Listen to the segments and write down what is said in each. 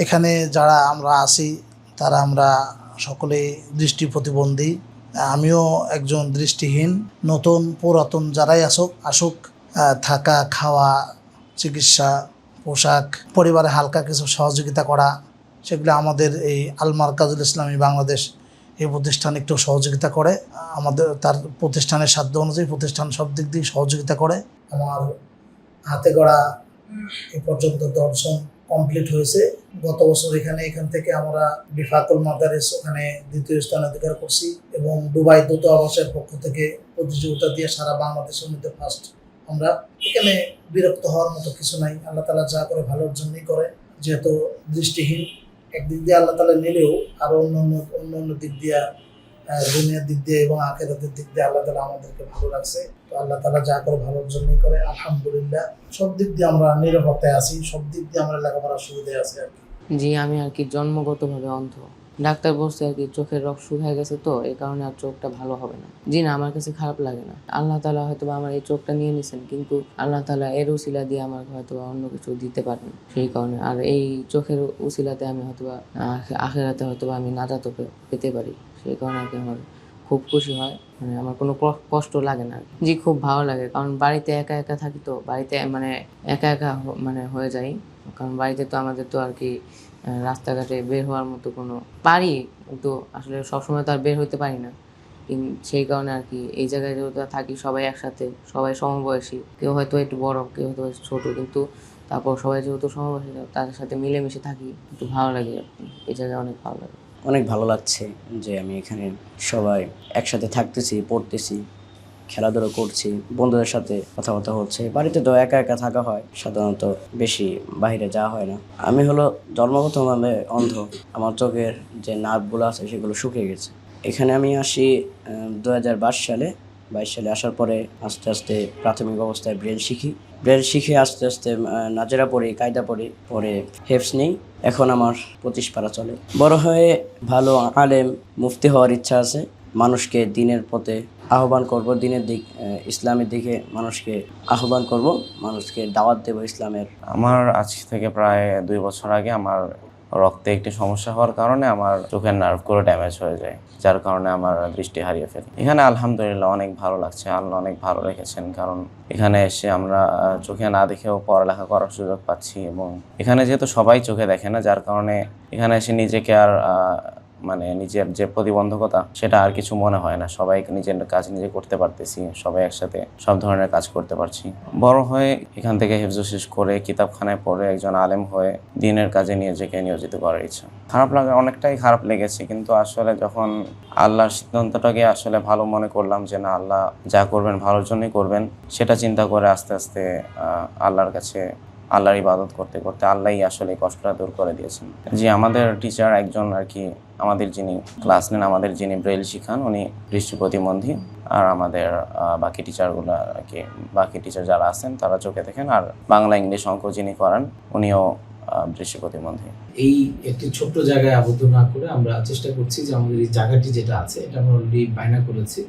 এখানে যারা আমরা আছি তারা আমরা সকলেই দৃষ্টি প্রতিবন্ধী। আমিও একজন দৃষ্টিহীন। নতুন পুরাতন যারাই আসুক থাকা, খাওয়া, চিকিৎসা, পোশাক, পরিবারে হালকা কিছু সহযোগিতা করা, সেগুলো আমাদের এই আল মারকাজুল ইসলামী বাংলাদেশ এই প্রতিষ্ঠান একটু সহযোগিতা করে। আমাদের তার প্রতিষ্ঠানের সাধ্য অনুযায়ী প্রতিষ্ঠান সব দিক দিয়ে সহযোগিতা করে। আমার হাতে গড়া এ পর্যন্ত দর্শন কমপ্লিট হয়েছে। গত বছর এখান থেকে আমরা বিফাকুল মাদারিস ওখানে দ্বিতীয় স্থান অধিকার করছি এবং দুবাই দূতাবাসের পক্ষ থেকে প্রতিযোগিতা দিয়ে সারা বাংলাদেশের মধ্যে ফার্স্ট। আমরা এখানে বিরক্ত হওয়ার মতো কিছু নাই। আল্লাহ তাআলা যা করে ভালোর জন্যই করে। যেহেতু দৃষ্টিহীন, একদিক দিয়ে আল্লাহ তাআলা নিলেও আরো অন্য দিক দিয়ে, দুনিয়ার দিক দিয়ে এবং আখিরাতের দিক দিয়ে আল্লাহ তাআলা আমাদেরকে ভালো রাখছে। তো আল্লাহ তাআলা যা করে ভালোর জন্যই করে, আলহামদুলিল্লাহ। সব দিক দিয়ে আমরা নিরাপত্তায় আছি, সব দিক দিয়ে আমরা লেখাপড়ার সুবিধায় আছি আর কি। জি, আমি আর কি জন্মগতভাবে অন্ধ। ডাক্তার বলছে আর কি চোখের রক শুকিয়ে গেছে, তো এই কারণে আর চোখটা ভালো হবে না। জি না, আমার কাছে খারাপ লাগে না। আল্লাহ তাআলা হয়তো আমার এই চোখটা নিয়ে নিছেন, কিন্তু আল্লাহ তাআলা এর উসিলা দিয়ে আমার হয়তো অন্য কিছু দিতে পারেন, সেই কারণে। আর এই চোখের উসিলাতে আমি হয়তো আখিরাতে হয়তো আমি নাজাত পেতে পারি, সেই কারণে আর কি আমার খুব খুশি হয়। মানে আমার কোনো কষ্ট লাগে না। জি, খুব ভালো লাগে, কারণ বাড়িতে একা একা থাকি, তো বাড়িতে মানে একা একা মানে হয়ে যায়। কারণ বাড়িতে তো আমাদের তো আর কি রাস্তাঘাটে বের হওয়ার মতো কোনো পারি, কিন্তু আসলে সবসময় তো আর বের হতে পারি না। সেই কারণে আর কি এই জায়গায় যেহেতু থাকি সবাই একসাথে, সবাই সমবয়সী, কেউ হয়তো একটু বড়, কেউ হয়তো ছোট, কিন্তু তারপর সবাই যেহেতু সমবয়সী তাদের সাথে মিলেমিশে থাকি, একটু ভালো লাগে আর কি। এই জায়গায় অনেক ভালো লাগে। অনেক ভালো লাগছে যে আমি এখানে সবাই একসাথে থাকতেছি, পড়তেছি, খেলাধুলা করছি, বন্ধুদের সাথে কথাবার্তা হচ্ছে। বাড়িতে তো একা একা থাকা হয়, সাধারণত বেশি বাইরে যাওয়া হয় না। আমি হলো জন্মগতভাবে অন্ধ। আমার চোখের যে নার্ভগুলো আছে সেগুলো শুকিয়ে গেছে। এখানে আমি আসি 2022 সালে আসার পরে আস্তে আস্তে প্রাথমিক অবস্থায় ব্রেল শিখে আস্তে আস্তে নাজেরা পড়ি, কায়দা পড়ি, পরে হেফস নেই। এখন আমার 25 পারা চলে। বড় হয়ে ভালো আলেম, মুফতি হওয়ার ইচ্ছা আছে। মানুষকে দিনের পথে আহ্বান করব, দিনের দিক ইসলামের দিকে মানুষকে আহ্বান করব, মানুষকে দাওয়াত দেব ইসলামের। আমার আজ থেকে প্রায় 2 বছর আগে আমার রক্তে একটি সমস্যা হওয়ার কারণে আমার চোখের নার্ভগুলো ড্যামেজ হয়ে যায়, যার কারণে আমার দৃষ্টি হারিয়ে ফেলি। এখানে আলহামদুলিল্লাহ অনেক ভালো লাগছে, আল্লাহ অনেক ভালো রেখেছেন। কারণ এখানে এসে আমরা চোখে না দেখেও পড়ালেখা করার সুযোগ পাচ্ছি, এবং এখানে যেহেতু সবাই চোখে দেখে না, যার কারণে এখানে এসে নিজেকে আর মানে নিজের যে প্রতিবন্ধকতা সেটা আর কিছু মনে হয় না। সবাই নিজের কাজ নিজে করতে পারতেছি, সবাই একসাথে সব ধরনের কাজ করতে পারছি। বড় হয়ে এখান থেকে হিফজ শেষ করে কিতাবখানায় পড়ে একজন আলেম হয়ে দিনের কাজে নিজেকে নিয়োজিত করার ইচ্ছা। খারাপ লাগা, অনেকটাই খারাপ লেগেছে, কিন্তু আসলে যখন আল্লাহর সিদ্ধান্তটাকে আসলে ভালো মনে করলাম যে না, আল্লাহ যা করবেন ভালোর জন্যই করবেন, সেটা চিন্তা করে আস্তে আস্তে আল্লাহর কাছে আল্লাহর ইবাদত করতে করতে আল্লাহই আসলে কষ্টটা দূর করে দিয়েছেন। জি, আমাদের টিচার একজন আর কি, আমাদের যিনি ক্লাস নেন, আমাদের যিনি ব্রেল শিখান, উনি দৃষ্টি প্রতিবন্ধী। আর আমাদের বাকি টিচারগুলো আর কি, বাকি টিচার যারা আছেন তারা চোখে দেখেন। আর বাংলা ইংলিশ অঙ্ক যিনি করান উনিও দৃষ্টি প্রতিবন্ধী। এই একটি ছোট্ট জায়গায় আবদ্ধ না করে আমরা চেষ্টা করছি যে আমাদের এই জায়গাটি যেটা আছে এটা আমরা অলরেডি বায়না করেছি,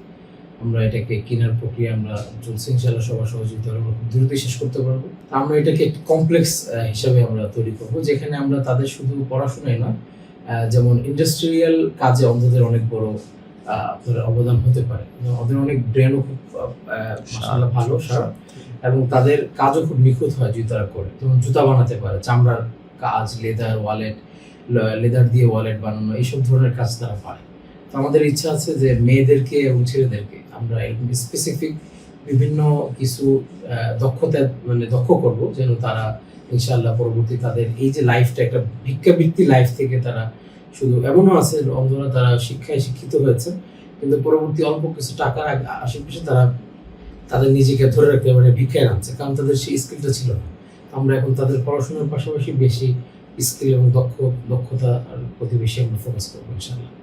আমরা এটাকে কেনার প্রক্রিয়া আমরা চলছে। ইনশাআল্লাহ সবার সহযোগিতা আমরা খুব দ্রুতই শেষ করতে পারবো। আমরা এটাকে একটি কমপ্লেক্স হিসাবে আমরা তৈরি করবো, যেখানে আমরা তাদের শুধু পড়াশোনায় নয়, যেমন ইন্ডাস্ট্রিয়াল কাজে অন্ধদের অনেক বড় অবদান হতে পারে। ওদের অনেক ব্রেনও খুব মাশাআল্লাহ ভালো, শার্প, এবং তাদের কাজও খুব নিখুঁত হয় যদি তারা করে। যেমন জুতা বানাতে পারে, চামড়ার কাজ, লেদার দিয়ে ওয়ালেট বানানো, এইসব ধরনের কাজ তারা পারে। তো আমাদের ইচ্ছা আছে যে মেয়েদেরকে এবং ছেলেদেরকে আমরা এরকম স্পেসিফিক বিভিন্ন কিছু দক্ষতা দক্ষ করব, যেন তারা ইনশাআল্লাহ পরবর্তী তাদের এই যে লাইফটা, একটা ভিক্ষাবৃত্তি লাইফ থেকে তারা, শুধু এমনও আছে অন্ধরা তারা শিক্ষায় শিক্ষিত হয়েছে, কিন্তু পরবর্তী অল্প কিছু টাকার আশেপাশে তারা তাদের নিজেকে ধরে রাখতে ভিক্ষায় নামছে, কারণ তাদের সেই স্কিলটা ছিল না। আমরা এখন তাদের পড়াশোনার পাশাপাশি বেশি স্কিল এবং দক্ষতার প্রতি বেশি আমরা ফোকাস করবো ইনশাআল্লাহ।